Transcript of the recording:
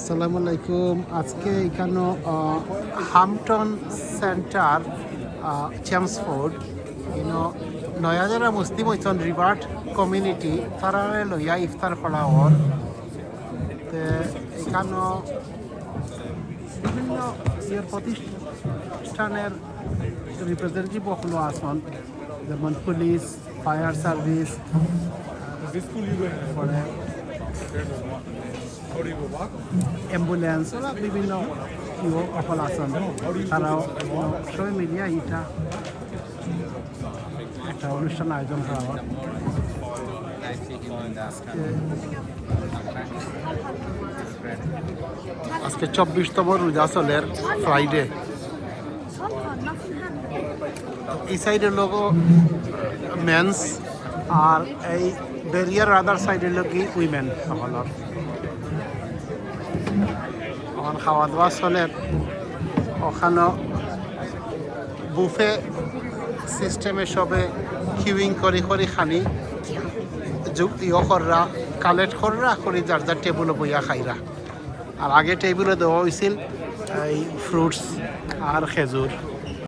আসসালামু আলাইকুম। আজকে এখানে হামটন সেন্টার চেমসফোর্ড নয়া যারা মুসলিম হইছেন রিভার্ট কমিউনিটি তারা লইয়া ইফতার করা হর এখানে বিভিন্ন প্রতিষ্ঠানের রিপ্রেজেন্টেটিভ হলো আসন, যেমন পুলিশ, ফায়ার সার্ভিস, পরে অ্যাম্বুলেন্স, ওরা বিভিন্ন অকল আসন। তারাও সবাই মিলিয়ে এটা একটা অনুষ্ঠান আয়োজন করা হয়। আজকে 24তম রোজা চলের ফ্রাইডে। এই সাইডের লোক মেন্স আর এই ব্যারিয়ার আদার সাইডের লোক উইমেন সকলের। আমার খাওয়া দাওয়া চলে ওখানে বুফে সিস্টেমে সবে কিউইং করে করে খানি কররা কালেক্ট কররা করে যার যার টেবিলে বইয়া খাইরা। আর আগে টেবিলে দেওয়া হয়েছিল এই ফ্রুটস আর খেজুর।